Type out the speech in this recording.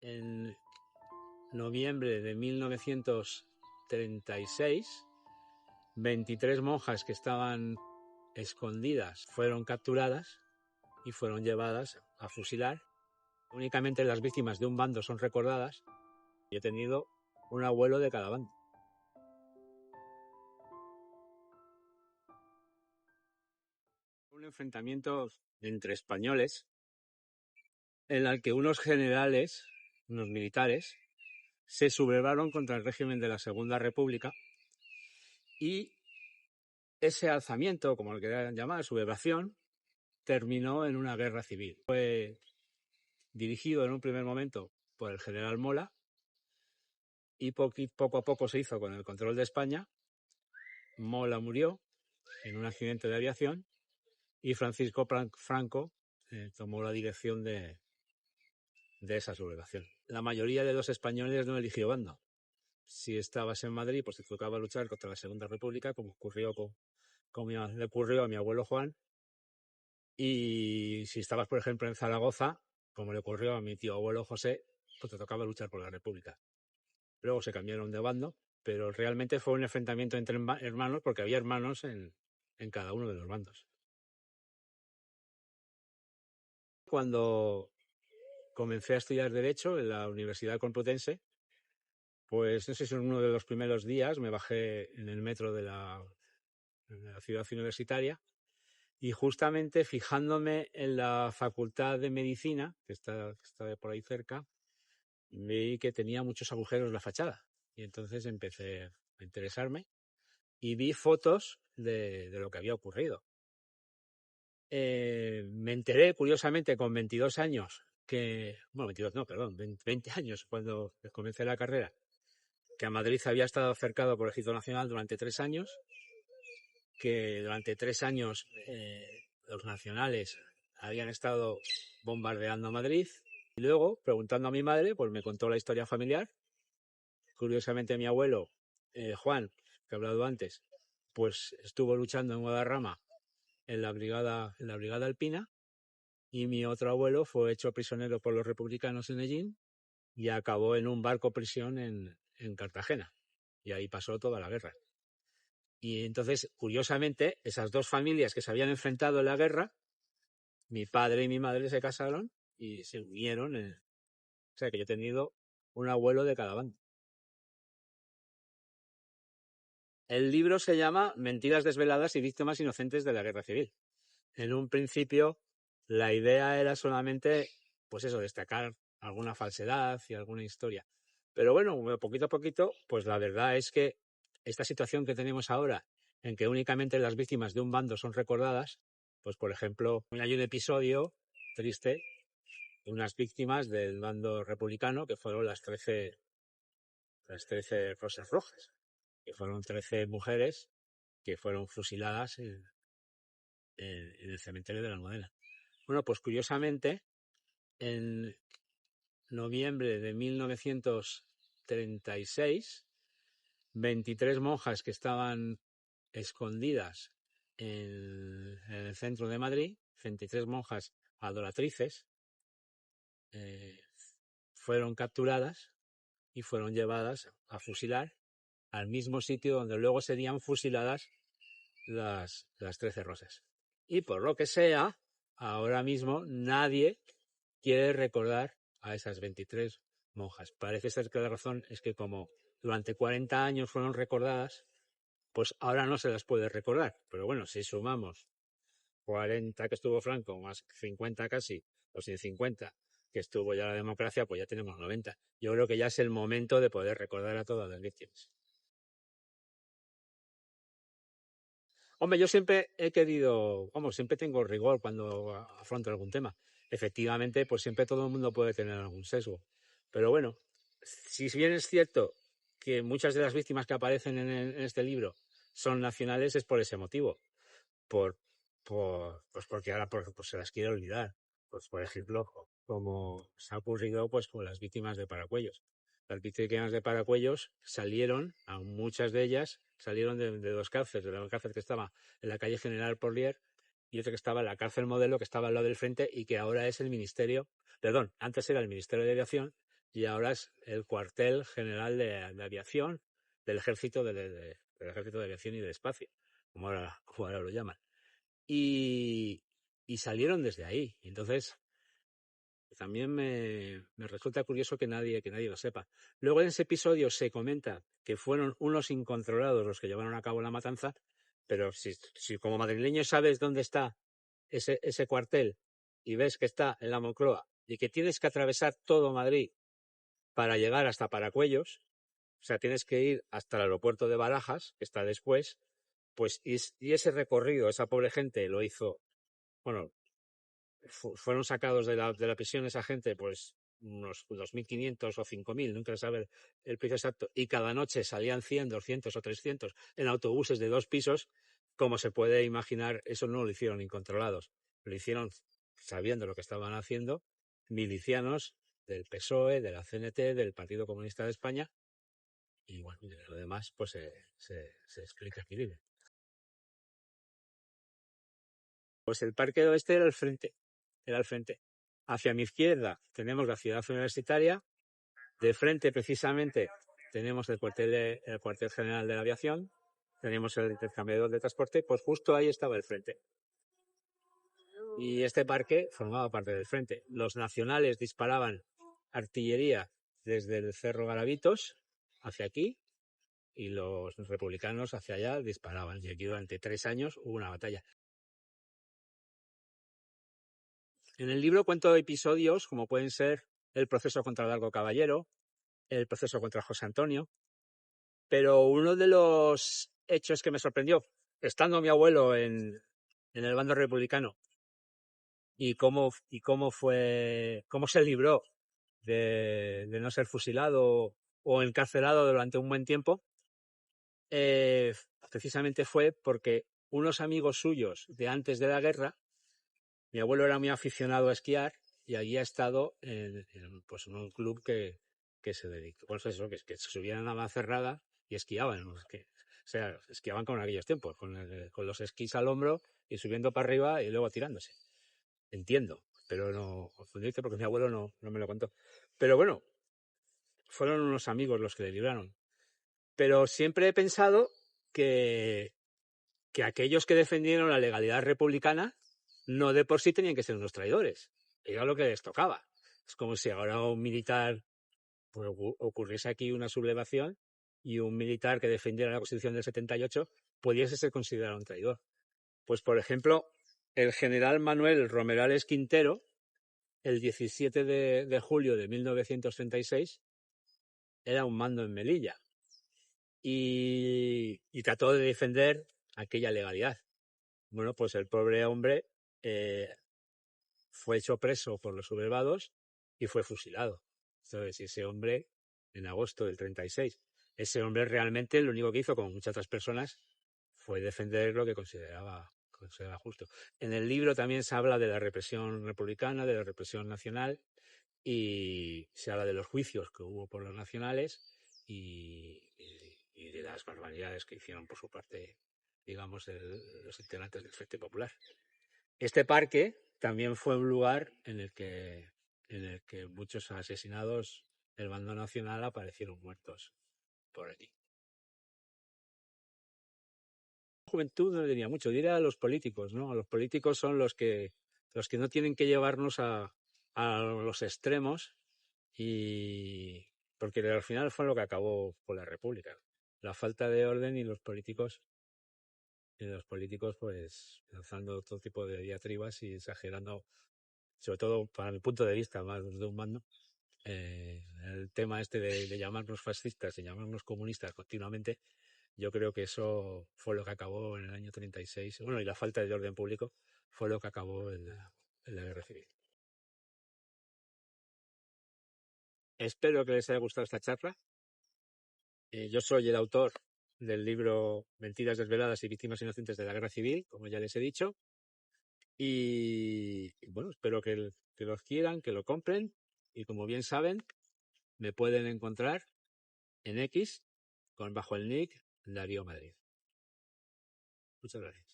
En noviembre de 1936, 23 monjas que estaban escondidas fueron capturadas y fueron llevadas a fusilar. Únicamente las víctimas de un bando son recordadas y he tenido un abuelo de cada bando. Un enfrentamiento entre españoles en el que unos generales, unos militares, se sublevaron contra el régimen de la Segunda República y ese alzamiento, como lo quieran llamar, sublevación, terminó en una guerra civil. Fue dirigido en un primer momento por el general Mola y poco a poco se hizo con el control de España. Mola murió en un accidente de aviación y Francisco Franco tomó la dirección de esa sublevación. La mayoría de los españoles no eligió bando. Si estabas en Madrid, pues te tocaba luchar contra la Segunda República, como ocurrió le ocurrió a mi abuelo Juan. Y si estabas, por ejemplo, en Zaragoza, como le ocurrió a mi tío abuelo José, pues te tocaba luchar por la República. Luego se cambiaron de bando, pero realmente fue un enfrentamiento entre hermanos porque había hermanos en cada uno de los bandos. Cuando comencé a estudiar Derecho en la Universidad Complutense, pues no sé si en uno de los primeros días me bajé en el metro de la ciudad universitaria y justamente fijándome en la Facultad de Medicina, que está por ahí cerca, vi que tenía muchos agujeros la fachada y entonces empecé a interesarme y vi fotos de lo que había ocurrido. Me enteré, curiosamente, con 22 años, 20 años, cuando comencé la carrera, que a Madrid había estado cercado por el Ejército Nacional durante 3 años, que durante 3 años los nacionales habían estado bombardeando Madrid. Y luego, preguntando a mi madre, pues me contó la historia familiar. Curiosamente, mi abuelo, Juan, que he hablado antes, pues estuvo luchando en Guadarrama en la brigada alpina, y mi otro abuelo fue hecho prisionero por los republicanos en Hellín y acabó en un barco prisión en Cartagena. Y ahí pasó toda la guerra. Y entonces, curiosamente, esas dos familias que se habían enfrentado en la guerra, mi padre y mi madre se casaron y se unieron. O sea que yo he tenido un abuelo de cada bando. El libro se llama Mentiras desveladas y víctimas inocentes de la Guerra Civil. En un principio, la idea era solamente, pues eso, destacar alguna falsedad y alguna historia. Pero bueno, poquito a poquito, pues la verdad es que esta situación que tenemos ahora, en que únicamente las víctimas de un bando son recordadas, pues por ejemplo, hay un episodio triste de unas víctimas del bando republicano que fueron las 13 Rosas Rojas, que fueron 13 mujeres que fueron fusiladas en el cementerio de la Almudena. Bueno, pues curiosamente, en noviembre de 1936, 23 monjas que estaban escondidas en el centro de Madrid, 23 monjas adoratrices, fueron capturadas y fueron llevadas a fusilar al mismo sitio donde luego serían fusiladas las 13 rosas. Y por lo que sea, ahora mismo nadie quiere recordar a esas 23 monjas. Parece ser que la razón es que como durante 40 años fueron recordadas, pues ahora no se las puede recordar. Pero bueno, si sumamos 40 que estuvo Franco, más 50 casi, o 150 que estuvo ya la democracia, pues ya tenemos 90. Yo creo que ya es el momento de poder recordar a todas las víctimas. Hombre, yo siempre he querido, siempre tengo rigor cuando afronto algún tema. Efectivamente, pues siempre todo el mundo puede tener algún sesgo. Pero bueno, si bien es cierto que muchas de las víctimas que aparecen en este libro son nacionales, es por ese motivo. Pues porque ahora pues se las quiere olvidar. Pues por ejemplo, como se ha ocurrido pues con las víctimas de Paracuellos. Las víctimas de Paracuellos salieron, a muchas de ellas, salieron de dos cárceles, de la cárcel que estaba en la calle General Porlier y otra que estaba en la cárcel Modelo, que estaba al lado del frente y que ahora es el Ministerio, antes era el Ministerio de Aviación y ahora es el cuartel general de aviación del ejército del ejército de aviación y del espacio, como ahora lo llaman. Y salieron desde ahí. Entonces, también me resulta curioso que nadie lo sepa. Luego en ese episodio se comenta que fueron unos incontrolados los que llevaron a cabo la matanza, pero si como madrileño sabes dónde está ese cuartel y ves que está en la Moncloa y que tienes que atravesar todo Madrid para llegar hasta Paracuellos, o sea, tienes que ir hasta el aeropuerto de Barajas, que está después, pues y ese recorrido, esa pobre gente lo hizo, bueno, fueron sacados de la prisión esa gente, pues unos 2.500 o 5.000, nunca se sabe el precio exacto, y cada noche salían 100, 200 o 300 en autobuses de 2 pisos, como se puede imaginar, eso no lo hicieron incontrolados, lo hicieron sabiendo lo que estaban haciendo milicianos del PSOE, de la CNT, del Partido Comunista de España, y bueno, lo demás pues se explica aquí libre. Pues el Parque del Oeste era al frente. Hacia mi izquierda tenemos la ciudad universitaria, de frente precisamente tenemos el cuartel general de la aviación, tenemos el intercambiador de transporte, pues justo ahí estaba el frente. Y este parque formaba parte del frente. Los nacionales disparaban artillería desde el Cerro Garavitos hacia aquí y los republicanos hacia allá disparaban. Y aquí durante 3 años hubo una batalla. En el libro cuento episodios como pueden ser el proceso contra Largo Caballero, el proceso contra José Antonio, pero uno de los hechos que me sorprendió, estando mi abuelo en el bando republicano y cómo se libró de no ser fusilado o encarcelado durante un buen tiempo, precisamente fue porque unos amigos suyos de antes de la guerra, mi abuelo era muy aficionado a esquiar y allí ha estado pues en un club que se dedicó, pues eso, que se subían a la Navacerrada y esquiaban, ¿no? O sea, esquiaban con aquellos tiempos, con los esquís al hombro y subiendo para arriba y luego tirándose. Entiendo, pero no confundiste porque mi abuelo no me lo contó. Pero bueno, fueron unos amigos los que le libraron. Pero siempre he pensado que aquellos que defendieron la legalidad republicana no de por sí tenían que ser unos traidores. Era lo que les tocaba. Es como si ahora un militar, pues, ocurriese aquí una sublevación y un militar que defendiera la Constitución del 78 pudiese ser considerado un traidor. Pues, por ejemplo, el general Manuel Romerales Quintero, el 17 de julio de 1936, era un mando en Melilla y trató de defender aquella legalidad. Bueno, pues el pobre hombre fue hecho preso por los sublevados y fue fusilado. Entonces, ese hombre, en agosto del 36, ese hombre realmente lo único que hizo, como muchas otras personas, fue defender lo que consideraba justo. En el libro también se habla de la represión republicana, de la represión nacional, y se habla de los juicios que hubo por los nacionales y de las barbaridades que hicieron por su parte, digamos, los integrantes del Frente Popular. Este parque también fue un lugar en el que muchos asesinados del bando nacional aparecieron muertos por allí. La juventud no diría mucho, diría a los políticos, ¿no? Los políticos son los que no tienen que llevarnos a los extremos, y porque al final fue lo que acabó con la República. La falta de orden y los políticos pues lanzando todo tipo de diatribas y exagerando, sobre todo para mi punto de vista, más de un mando, el tema este de llamarnos fascistas y llamarnos comunistas continuamente. Yo creo que eso fue lo que acabó en el año 36, bueno, y la falta de orden público fue lo que acabó en la guerra civil. Espero que les haya gustado esta charla. Yo soy el autor del libro Mentiras desveladas y víctimas inocentes de la guerra civil, como ya les he dicho. Y bueno, espero que los quieran, que lo compren. Y como bien saben, me pueden encontrar en X bajo el nick Darío Madrid. Muchas gracias.